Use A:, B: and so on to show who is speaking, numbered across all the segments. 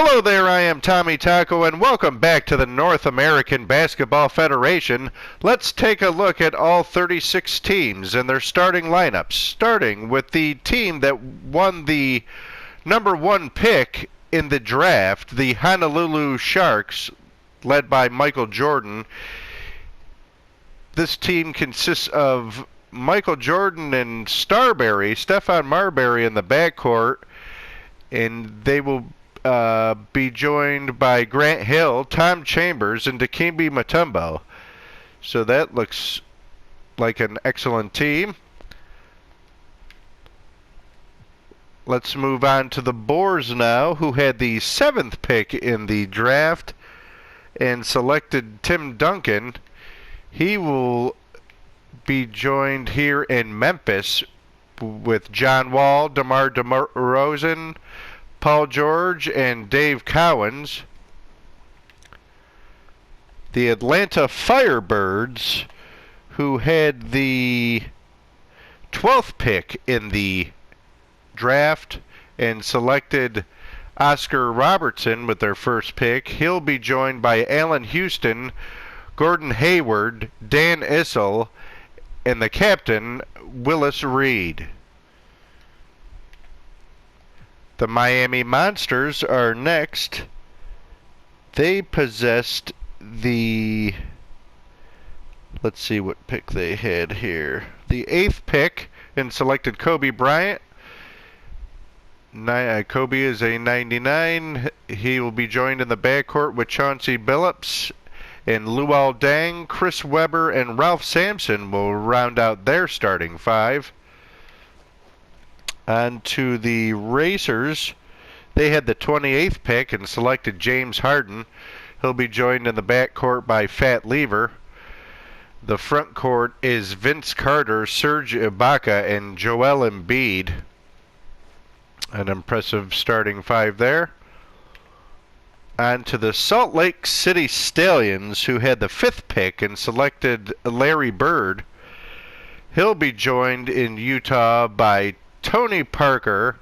A: Hello there, I am Tommy Taco, and welcome back to the North American Basketball Federation. Let's take a look at all 36 teams and their starting lineups, starting with the team that won the number one pick in the draft, the Honolulu Sharks, led by Michael Jordan. This team consists of Michael Jordan and Stephon Marbury in the backcourt, and they will be joined by Grant Hill, Tom Chambers, and Dikembe Mutombo. So that looks like an excellent team. Let's move on to the Boars now, who had the 7th pick in the draft and selected Tim Duncan. He will be joined here in Memphis with John Wall, DeMar DeRozan, Paul George, and Dave Cowens. The Atlanta Firebirds, who had the 12th pick in the draft and selected Oscar Robertson with their first pick. He'll be joined by Allen Houston, Gordon Hayward, Dan Issel, and the captain, Willis Reed. The Miami Monsters are next. They possessed the, let's see what pick they had here. The 8th pick and selected Kobe Bryant. Kobe is a 99. He will be joined in the backcourt with Chauncey Billups and Luol Deng. Chris Webber and Ralph Sampson will round out their starting 5. On to the Racers. They had the 28th pick and selected James Harden. He'll be joined in the backcourt by Fat Lever. The front court is Vince Carter, Serge Ibaka, and Joel Embiid. An impressive starting 5 there. On to the Salt Lake City Stallions, who had the 5th pick and selected Larry Bird. He'll be joined in Utah by Tony Parker,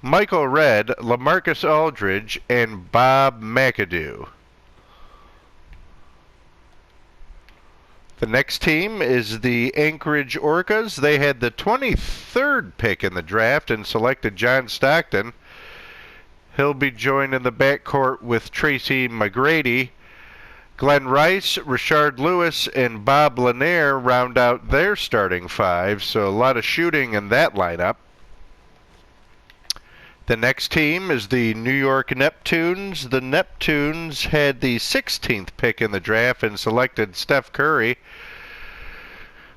A: Michael Redd, LaMarcus Aldridge, and Bob McAdoo. The next team is the Anchorage Orcas. They had the 23rd pick in the draft and selected John Stockton. He'll be joined in the backcourt with Tracy McGrady. Glenn Rice, Rashard Lewis, and Bob Lanier round out their starting 5, so a lot of shooting in that lineup. The next team is the New York Neptunes. The Neptunes had the 16th pick in the draft and selected Steph Curry.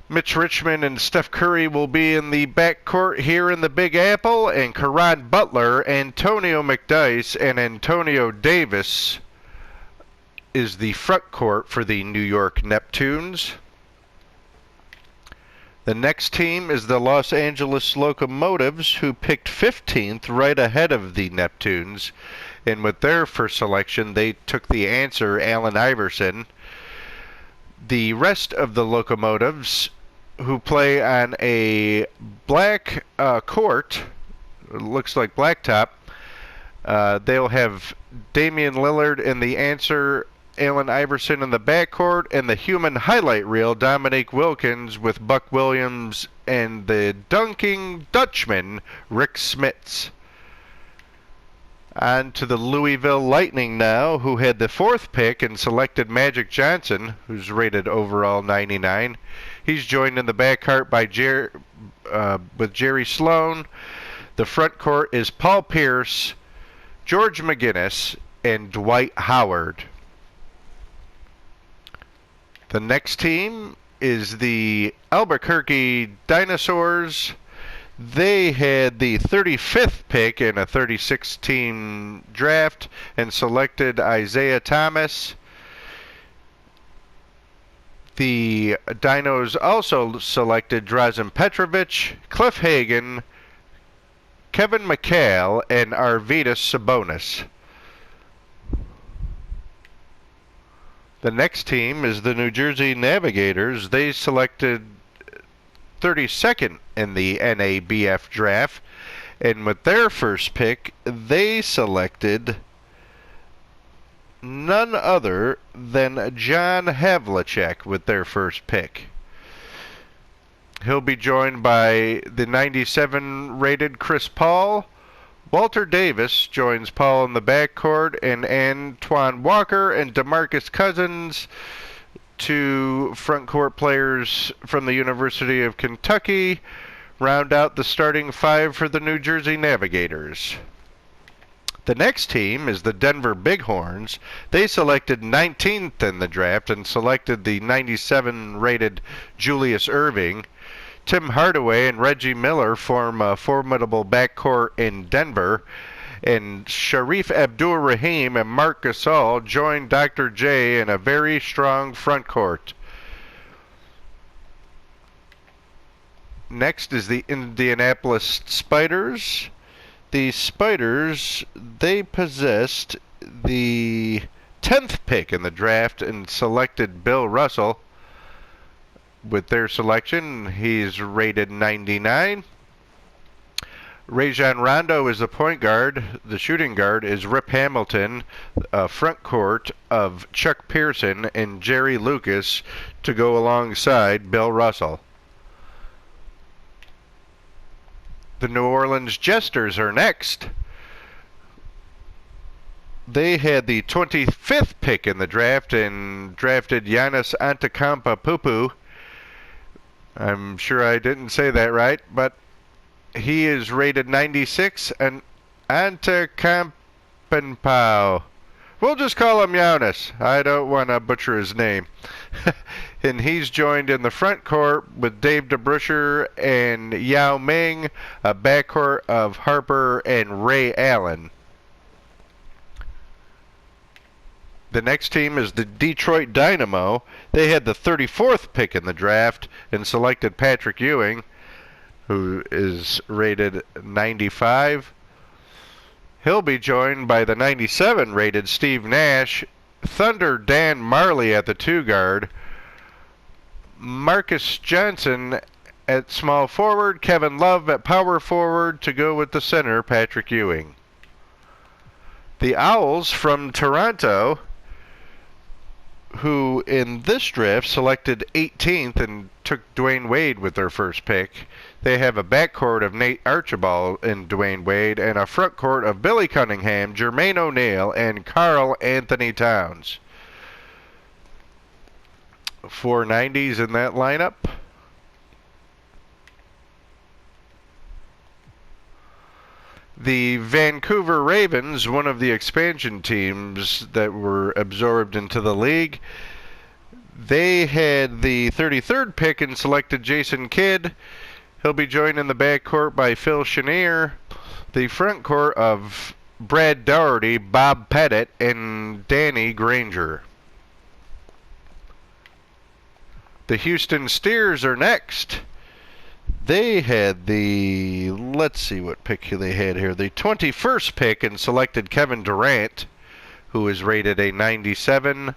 A: Mitch Richmond and Steph Curry will be in the backcourt here in the Big Apple, and Caron Butler, Antonio McDyess, and Antonio Davis is the front court for the New York Neptunes. The next team is the Los Angeles Locomotives, who picked 15th right ahead of the Neptunes. And with their first selection, they took the answer, Allen Iverson. The rest of the Locomotives, who play on a black court, looks like blacktop, they'll have Damian Lillard in the answer, Allen Iverson in the backcourt, and the human highlight reel, Dominique Wilkins with Buck Williams and the dunking Dutchman, Rick Smits. On to the Louisville Lightning now, who had the 4th pick and selected Magic Johnson, who's rated overall 99. He's joined in the backcourt by with Jerry Sloan. The front court is Paul Pierce, George McGinnis, and Dwight Howard. The next team is the Albuquerque Dinosaurs. They had the 35th pick in a 36-team draft and selected Isaiah Thomas. The Dinos also selected Drazen Petrovic, Cliff Hagan, Kevin McHale, and Arvydas Sabonis. The next team is the New Jersey Navigators. They selected 32nd in the NABF draft, and with their first pick, they selected none other than John Havlicek with their first pick. He'll be joined by the 97 rated Chris Paul. Walter Davis joins Paul in the backcourt, and Antoine Walker and DeMarcus Cousins, two front court players from the University of Kentucky, round out the starting five for the New Jersey Navigators. The next team is the Denver Bighorns. They selected 19th in the draft and selected the 97 rated Julius Erving. Tim Hardaway and Reggie Miller form a formidable backcourt in Denver, and Sharif Abdur-Rahim and Marc Gasol join Dr. J in a very strong front court. Next is the Indianapolis Spiders. The Spiders, they possessed the 10th pick in the draft and selected Bill Russell. With their selection, he's rated 99. Rajon Rondo is the point guard. The shooting guard is Rip Hamilton. Front court of Chuck Pearson and Jerry Lucas to go alongside Bill Russell. The New Orleans Jesters are next. They had the 25th pick in the draft and drafted Giannis Antetokounmpo. I'm sure I didn't say that right, but he is rated 96, and Antetokounmpo. We'll just call him Giannis. I don't want to butcher his name. And he's joined in the front court with Dave DeBruscher and Yao Ming, a backcourt of Harper and Ray Allen. The next team is the Detroit Dynamo. They had the 34th pick in the draft and selected Patrick Ewing, who is rated 95. He'll be joined by the 97 rated Steve Nash, Thunder Dan Marley at the 2 guard, Marcus Johnson at small forward, Kevin Love at power forward to go with the center, Patrick Ewing. The Owls from Toronto, who in this draft selected 18th and took Dwayne Wade with their first pick. They have a backcourt of Nate Archibald and Dwayne Wade and a front court of Billy Cunningham, Jermaine O'Neal, and Karl Anthony Towns. 4 90s in that lineup. The Vancouver Ravens, one of the expansion teams that were absorbed into the league, they had the 33rd pick and selected Jason Kidd. He'll be joined in the backcourt by Phil Chenier, the front court of Brad Daugherty, Bob Pettit, and Danny Granger. The Houston Steers are next. They had the, let's see what pick they had here, the 21st pick and selected Kevin Durant, who is rated a 97.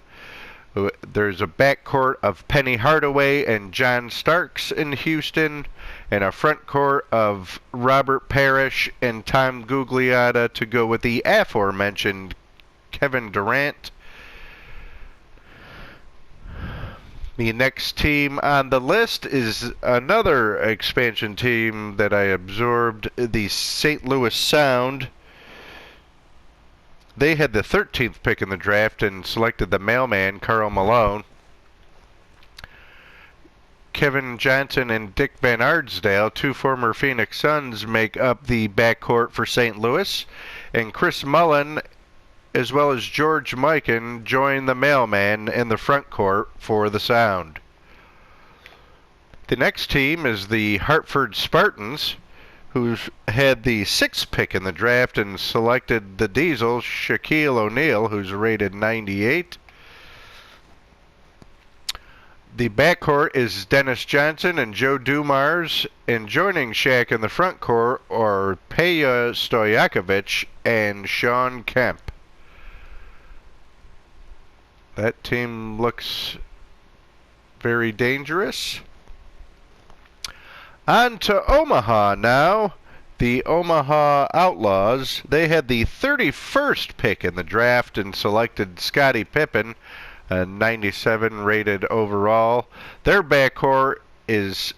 A: There's a backcourt of Penny Hardaway and John Starks in Houston, and a front court of Robert Parrish and Tom Gugliotta to go with the aforementioned Kevin Durant. The next team on the list is another expansion team that I absorbed, the St. Louis Sound. They had the 13th pick in the draft and selected the mailman, Karl Malone. Kevin Johnson and Dick Van Ardsdale, 2 former Phoenix Suns, make up the backcourt for St. Louis. And Chris Mullen, as well as George Mikan, join the mailman in the front court for the Sound. The next team is the Hartford Spartans, who had the 6th pick in the draft and selected the Diesel, Shaquille O'Neal, who's rated 98. The backcourt is Dennis Johnson and Joe Dumars, and joining Shaq in the front court are Peja Stojakovic and Sean Kemp. That team looks very dangerous. On to Omaha now. The Omaha Outlaws, they had the 31st pick in the draft and selected Scottie Pippen, a 97 rated overall. Their backcourt is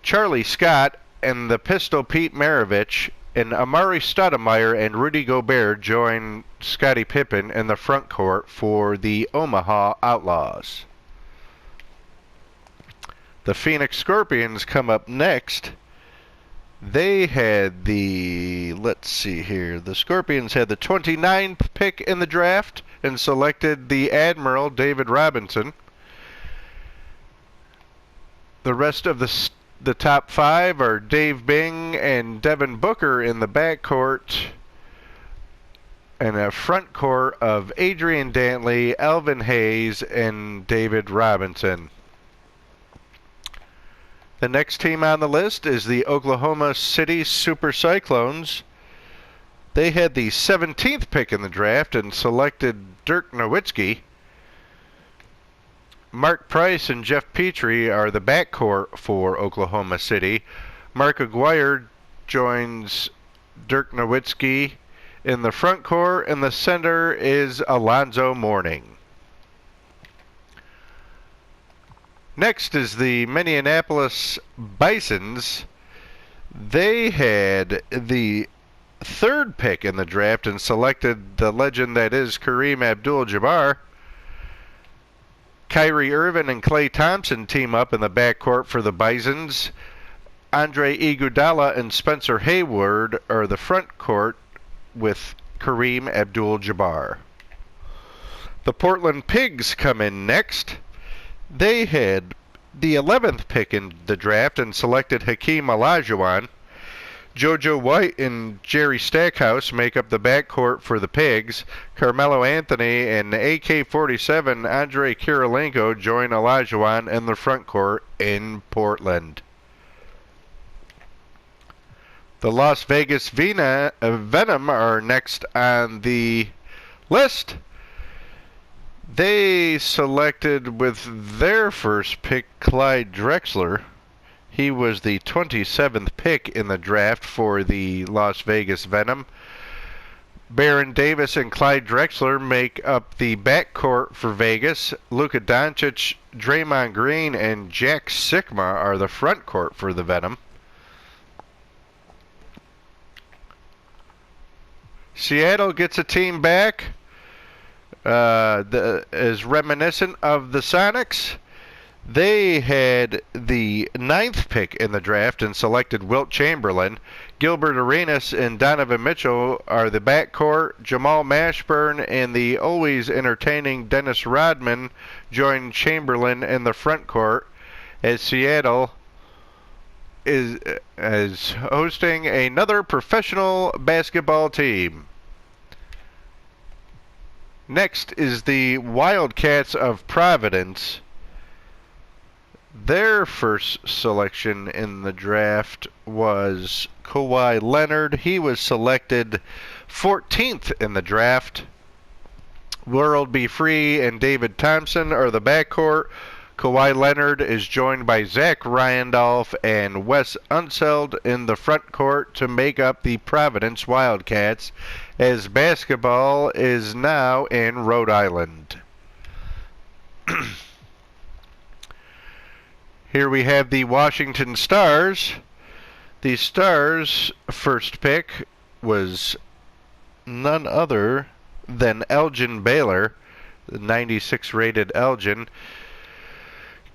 A: Charlie Scott and the Pistol Pete Maravich, and Amari Stoudemire and Rudy Gobert join Scottie Pippen in the front court for the Omaha Outlaws. The Phoenix Scorpions come up next. They had the, let's see here, the Scorpions had the 29th pick in the draft and selected the Admiral David Robinson. The rest of the top five are Dave Bing and Devin Booker in the backcourt, and a front court of Adrian Dantley, Elvin Hayes, and David Robinson. The next team on the list is the Oklahoma City Super Cyclones. They had the 17th pick in the draft and selected Dirk Nowitzki. Mark Price and Jeff Petrie are the backcourt for Oklahoma City. Mark Aguirre joins Dirk Nowitzki in the front court, and the center is Alonzo Mourning. Next is the Minneapolis Bisons. They had the 3rd pick in the draft and selected the legend that is Kareem Abdul-Jabbar. Kyrie Irving and Klay Thompson team up in the backcourt for the Bisons. Andre Iguodala and Spencer Hayward are the front court with Kareem Abdul-Jabbar. The Portland Pigs come in next. They had the 11th pick in the draft and selected Hakeem Olajuwon. JoJo White and Jerry Stackhouse make up the backcourt for the Pigs. Carmelo Anthony and AK-47 Andre Kirilenko join Olajuwon in the front court in Portland. The Las Vegas Venom are next on the list. They selected with their first pick Clyde Drexler. He was the 27th pick in the draft for the Las Vegas Venom. Baron Davis and Clyde Drexler make up the backcourt for Vegas. Luka Doncic, Draymond Green, and Jack Sikma are the front court for the Venom. Seattle gets a team back. Is reminiscent of the Sonics. They had the 9th pick in the draft and selected Wilt Chamberlain. Gilbert Arenas and Donovan Mitchell are the backcourt. Jamal Mashburn and the always entertaining Dennis Rodman join Chamberlain in the front court, as Seattle is hosting another professional basketball team. Next is the Wildcats of Providence. Their first selection in the draft was Kawhi Leonard. He was selected 14th in the draft. World Be Free and David Thompson are the backcourt. Kawhi Leonard is joined by Zach Randolph and Wes Unseld in the front court to make up the Providence Wildcats, as basketball is now in Rhode Island. Here we have the Washington Stars. The Stars' first pick was none other than Elgin Baylor, the 96 rated Elgin.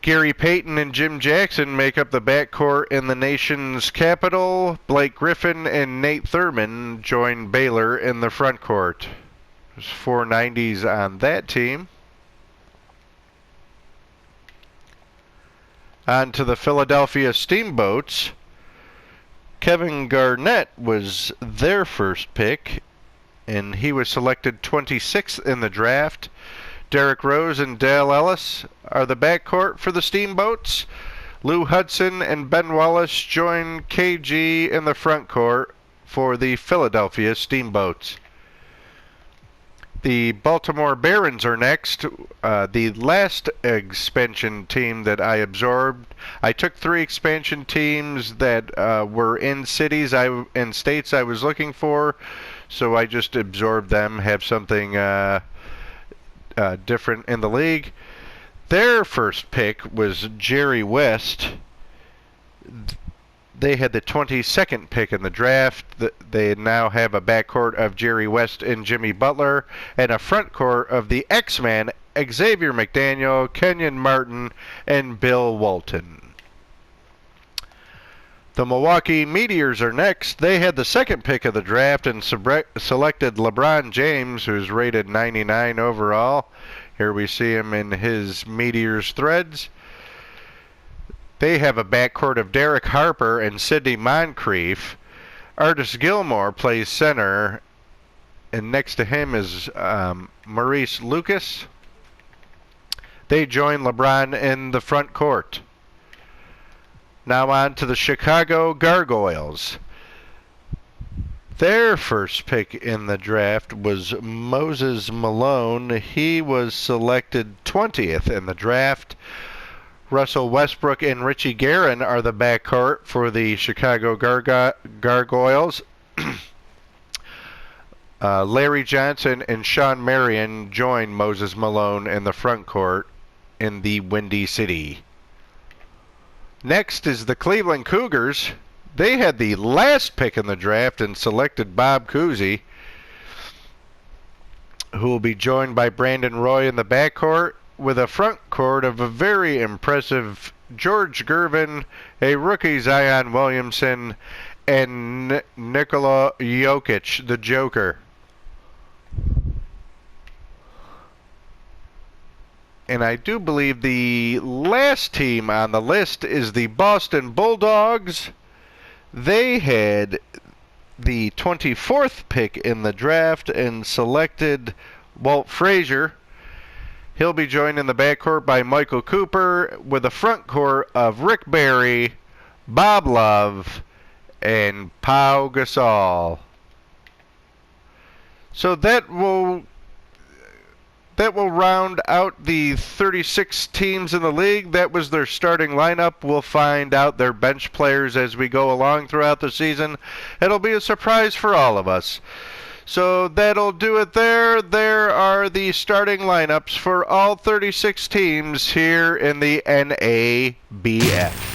A: Gary Payton and Jim Jackson make up the backcourt in the nation's capital. Blake Griffin and Nate Thurman join Baylor in the front court. There's 4 90s on that team. On to the Philadelphia Steamboats. Kevin Garnett was their first pick, and he was selected 26th in the draft. Derrick Rose and Dale Ellis are the backcourt for the Steamboats. Lou Hudson and Ben Wallace join KG in the front court for the Philadelphia Steamboats. The Baltimore Barons are next. The last expansion team that I absorbed. I took 3 expansion teams that were in cities in states I was looking for, so I just absorbed them, have something different in the league. Their first pick was Jerry West. They had the 22nd pick in the draft. They now have a backcourt of Jerry West and Jimmy Butler, and a front court of the X-Man, Xavier McDaniel, Kenyon Martin, and Bill Walton. The Milwaukee Meteors are next. They had the 2nd pick of the draft and selected LeBron James, who's rated 99 overall. Here we see him in his Meteors threads. They have a backcourt of Derek Harper and Sidney Moncrief. Artis Gilmore plays center, and next to him is Maurice Lucas. They join LeBron in the front court. Now on to the Chicago Gargoyles. Their first pick in the draft was Moses Malone. He was selected 20th in the draft. Russell Westbrook and Richie Guerin are the backcourt for the Chicago Gargoyles. Larry Johnson and Sean Marion join Moses Malone in the front court in the Windy City. Next is the Cleveland Cougars. They had the last pick in the draft and selected Bob Cousy, who will be joined by Brandon Roy in the backcourt, with a front court of a very impressive George Gervin, a rookie Zion Williamson, and Nikola Jokic, the Joker. And I do believe the last team on the list is the Boston Bulldogs. They had the 24th pick in the draft and selected Walt Frazier. He'll be joined in the backcourt by Michael Cooper, with a front court of Rick Barry, Bob Love, and Pau Gasol. So that will round out the 36 teams in the league. That was their starting lineup. We'll find out their bench players as we go along throughout the season. It'll be a surprise for all of us. So that'll do it there. There are the starting lineups for all 36 teams here in the NABF.